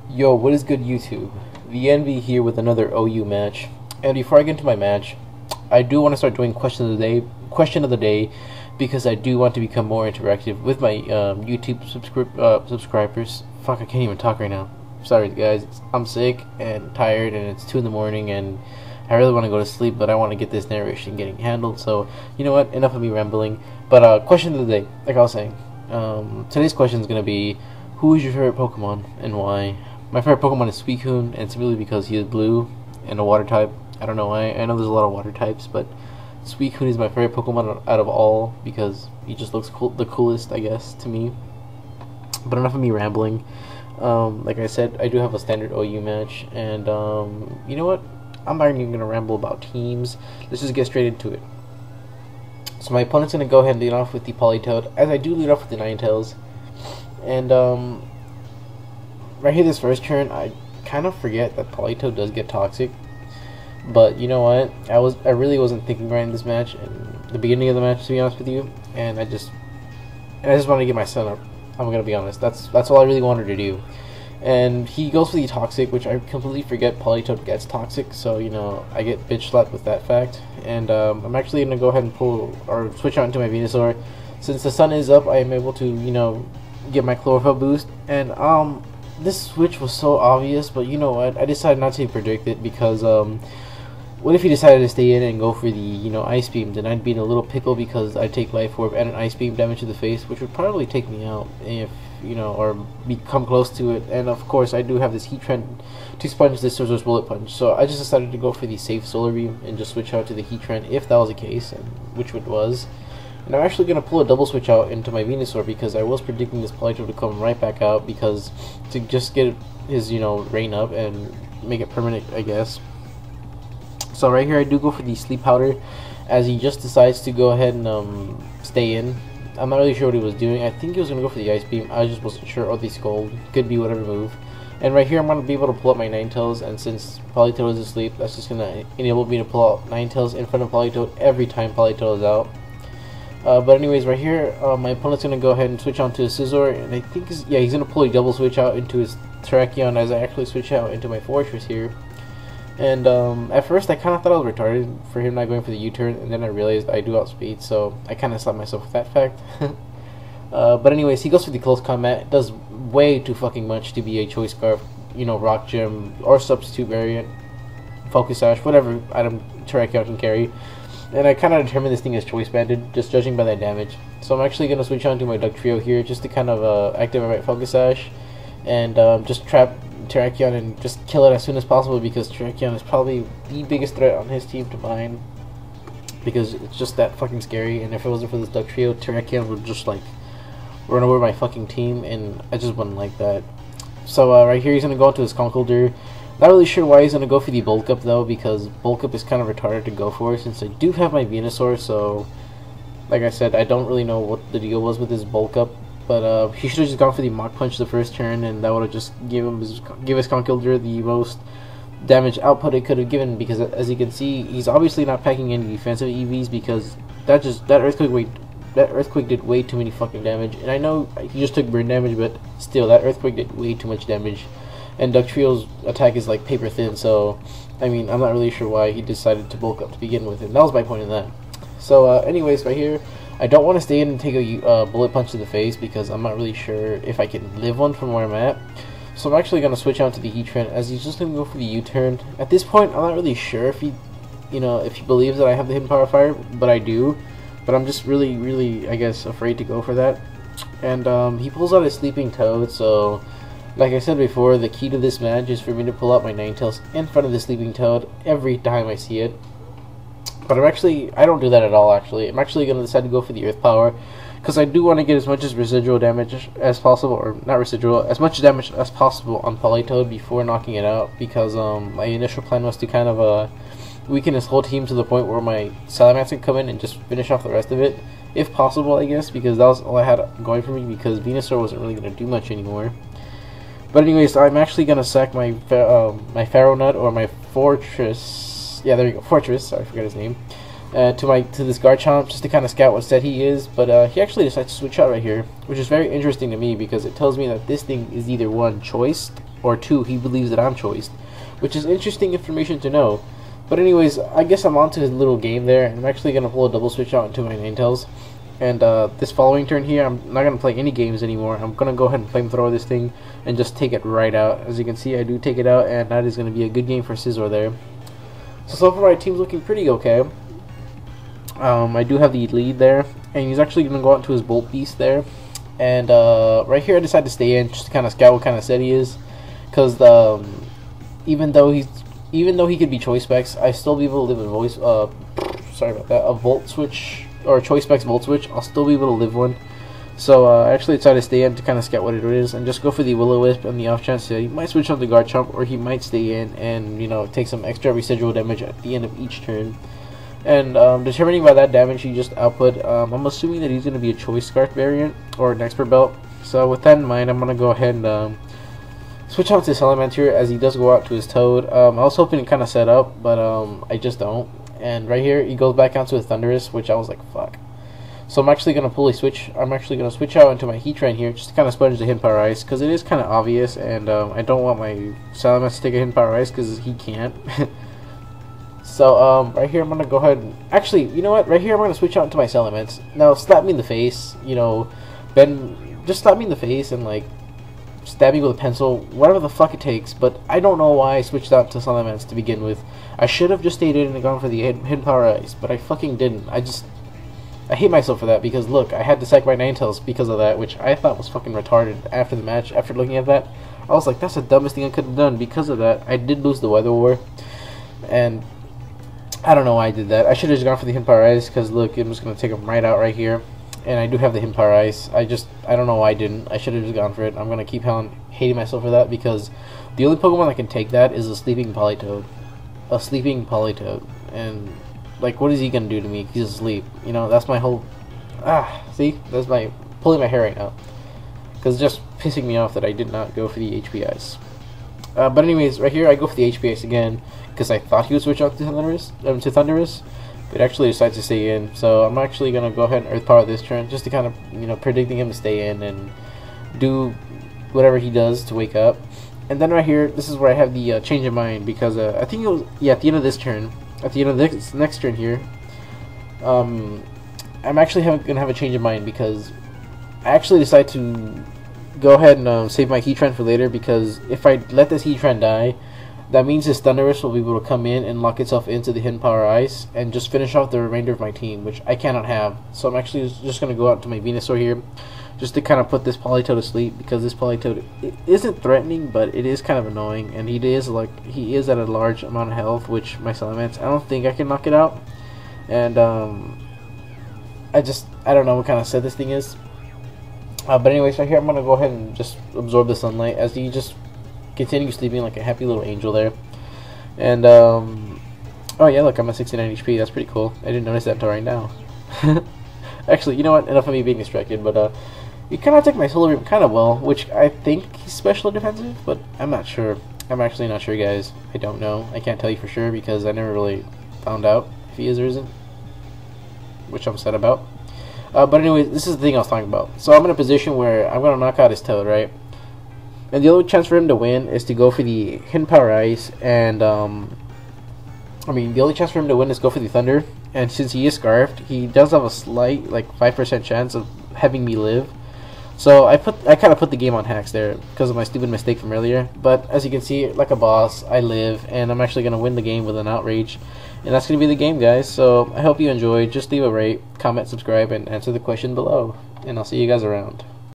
Yo, what is good, YouTube? The Envy here with another OU match. And before I get into my match, I do want to start doing question of the day, because I do want to become more interactive with my YouTube subscribers. Fuck, I can't even talk right now. Sorry, guys. I'm sick and tired, and it's 2 in the morning, and I really want to go to sleep, but I want to get this narration getting handled. So, you know what? Enough of me rambling. But question of the day, like I was saying, today's question is gonna be, who is your favorite Pokemon and why? My favorite Pokemon is Suicune, and it's really because he is blue and a water type. I don't know why. I know there's a lot of water types, but Suicune is my favorite Pokemon out of all because he just looks cool, the coolest, I guess, to me. But enough of me rambling. Like I said, I do have a standard OU match, and you know what? I'm not even gonna ramble about teams. Let's just get straight into it. So my opponent's gonna go ahead and lead off with the Politoed, as I do lead off with the Ninetales. And right here, this first turn, I kind of forget that Politoed does get toxic. But you know what? I really wasn't thinking right in this match, in the beginning of the match, to be honest with you. And I just wanted to get my son up. I'm gonna be honest. That's all I really wanted to do. And he goes for the toxic, which I completely forget Politoed gets toxic. So you know, I get bitch slapped with that fact. And I'm actually gonna go ahead and pull or switch out into my Venusaur. Since the sun is up, I am able to, you know, get my chlorophyll boost. And this switch was so obvious, but you know what? I decided not to predict it because what if he decided to stay in and go for the, you know, Ice Beam? Then I'd be in a little pickle because I'd take Life Orb and an Ice Beam damage to the face, which would probably take me out if, you know, or become close to it. And of course, I do have this Heat Trend to sponge this Scissors Bullet Punch, so I just decided to go for the safe Solar Beam and just switch out to the Heat Trend if that was the case, and which it was. And I'm actually going to pull a double switch out into my Venusaur because I was predicting this Politoed to come right back out, because to just get his, you know, rain up and make it permanent, I guess. So right here I do go for the Sleep Powder, as he just decides to go ahead and stay in. I'm not really sure what he was doing. I think he was going to go for the Ice Beam. I just wasn't sure. Or the Scold. Could be whatever move. And right here I'm going to be able to pull up my Ninetales, and since Politoed is asleep, that's just going to enable me to pull out Ninetales in front of Politoed every time Politoed is out. But anyways, right here, my opponent's going to go ahead and switch on to his Scizor, and I think, he's going to pull a double switch out into his Terrakion as I actually switch out into my Fortress here. And at first I kind of thought I was retarded for him not going for the U-turn, and then I realized I do outspeed, so I kind of slapped myself with that fact. But anyways, he goes for the Close Combat. It does way too fucking much to be a Choice Scarf, you know, Rock Gem, or Substitute variant, Focus Sash, whatever item Terrakion can carry. And I kind of determined this thing as Choice Banded, just judging by that damage. So I'm actually going to switch on to my Duck Trio here, just to kind of activate my Focus Sash, and just trap Terrakion and just kill it as soon as possible, because Terrakion is probably the biggest threat on his team to mine, because it's just that fucking scary. And if it wasn't for this Duck Trio, Terrakion would just like run over my fucking team, and I just wouldn't like that. So right here he's gonna go into his Conkeldurr. Not really sure why he's gonna go for the Bulk Up though, because Bulk Up is kind of retarded to go for, since I do have my Venusaur. So like I said, I don't really know what the deal was with his Bulk Up. But he should have just gone for the Mach Punch the first turn, and that would have just give his Conkeldurr the most damage output it could have given, because as you can see, he's obviously not packing any defensive EVs, because that Earthquake did way too many fucking damage. And I know he just took burn damage, but still, that Earthquake did way too much damage. And Duck Trio's attack is like paper thin, so I mean, I'm not really sure why he decided to bulk up to begin with, and that was my point in that. So anyways, right here, I don't want to stay in and take a bullet punch to the face, because I'm not really sure if I can live one from where I'm at. So I'm actually going to switch out to the Heat Trend, as he's just going to go for the U-turn. At this point, I'm not really sure if he, you know, if he believes that I have the Hidden Power Fire, but I do. But I'm just really, I guess, afraid to go for that. And he pulls out his Sleeping Toad, so like I said before, the key to this match is for me to pull out my Ninetales in front of the Sleeping Toad every time I see it. But I don't do that at all, actually. I'm actually going to decide to go for the Earth Power, because I do want to get as much as residual damage as possible, or not residual, as much damage as possible on Politoed before knocking it out, because my initial plan was to kind of weaken his whole team to the point where my Salamence can come in and just finish off the rest of it, if possible, I guess, because that was all I had going for me, because Venusaur wasn't really going to do much anymore. But anyways, I'm actually going to sack my my Pharaoh Nut, or my Fortress. Yeah, there you go, Fortress. Sorry, I forgot his name. To this Garchomp, just to kind of scout what set he is. But he actually decides to switch out right here, which is very interesting to me, because it tells me that this thing is either one choiced or 2, he believes that I'm choiced, which is interesting information to know. But anyways, I guess I'm onto his little game there, and I'm actually going to pull a double switch out into my Ninetales. And this following turn here, I'm not going to play any games anymore. I'm going to go ahead and flamethrower this thing and just take it right out. As you can see, I do take it out, and that is going to be a good game for Scizor there. So far my team's looking pretty okay. I do have the lead there, and he's actually going to go out to his Bolt Beast there. And right here I decided to stay in just to kind of scout what kind of set he is. Because even though he could be Choice Specs, I still be able to live a voice. Sorry about that. A Volt Switch or a Choice Specs Volt Switch. I'll still be able to live one. So I actually decided to stay in to kind of scout what it is and just go for the Will-O-Wisp on the off chance that he might switch on the Garchomp, or he might stay in and, you know, take some extra residual damage at the end of each turn. And determining by that damage he just output, I'm assuming that he's going to be a Choice Scarf variant or an Expert Belt. So with that in mind, I'm going to go ahead and switch out to Salamence as he does go out to his Toad. I was hoping to kind of set up, but I just don't. And right here, he goes back out to his Thundurus, which I was like, fuck. So I'm actually going to pull a switch. I'm actually going to switch out into my Heatran here, just to kind of sponge the Hidden Power Ice, because it is kind of obvious, and I don't want my Salamence to take a Hidden Power Ice, because he can't. So right here, I'm going to go ahead and... Actually, you know what? Right here, I'm going to switch out into my Salamence. Now, slap me in the face, you know, just slap me in the face and, like, stab me with a pencil, whatever the fuck it takes, but I don't know why I switched out to Salamence to begin with. I should have just stayed in and gone for the Hidden Power Ice, but I fucking didn't. I hate myself for that, because look, I had to sack my Ninetales because of that, which I thought was fucking retarded after the match. After looking at that, I was like, that's the dumbest thing I could have done. Because of that, I did lose the Weather War, and I don't know why I did that. I should have just gone for the Hidden Power Ice, because look, I'm just going to take him right out right here. And I do have the Hidden Power Ice. I don't know why I didn't. I should have just gone for it. I'm going to keep hating myself for that, because the only Pokemon that can take that is a Sleeping Politoed. A Sleeping Politoed. And, like, what is he going to do to me? He's asleep. You know, that's my whole... see? That's my... pulling my hair right now. Because it's just pissing me off that I did not go for the HP Ice. But anyways, right here I go for the HP Ice again, because I thought he would switch out to Thundurus. But actually decides to stay in, so I'm actually going to go ahead and Earth Power this turn, just to kind of, you know, predicting him to stay in and do whatever he does to wake up. And then right here, this is where I have the change of mind, because I think it was, yeah, at the end of this turn, at the end of this next turn here, I'm actually going to have a change of mind, because I actually decide to go ahead and save my Heatran for later, because if I let this Heatran die, that means his Thundurus will be able to come in and lock itself into the Hidden Power Ice and just finish off the remainder of my team, which I cannot have. So I'm actually just going to go out to my Venusaur here, just to kind of put this Politoed to sleep, because this Politoed isn't threatening, but it is kind of annoying, and he is at a large amount of health, which my Salamence, I don't think I can knock it out. And I don't know what kind of set this thing is. But anyways, right here I'm going to go ahead and just absorb the sunlight as he just continue sleeping like a happy little angel there. And oh yeah, look, I'm at 69 HP. That's pretty cool. I didn't notice that until right now. Actually, you know what, enough of me being distracted, but he kind of took my Solar Beam kind of well, which I think he's special defensive, but I'm not sure. I'm actually not sure, guys. I don't know. I can't tell you for sure, because I never really found out if he is or isn't, which I'm sad about. But anyways, this is the thing I was talking about. So I'm in a position where I'm going to knock out his Toad, right? And the only chance for him to win is to go for the Hidden Power Ice, and the only chance for him to win is go for the Thunder. And since he is Scarfed, he does have a slight, like, 5% chance of having me live. So I kind of put the game on hacks there because of my stupid mistake from earlier. But as you can see, like a boss, I live, and I'm actually gonna win the game with an Outrage, and that's gonna be the game, guys. So I hope you enjoyed. Just leave a rate, comment, subscribe, and answer the question below. And I'll see you guys around.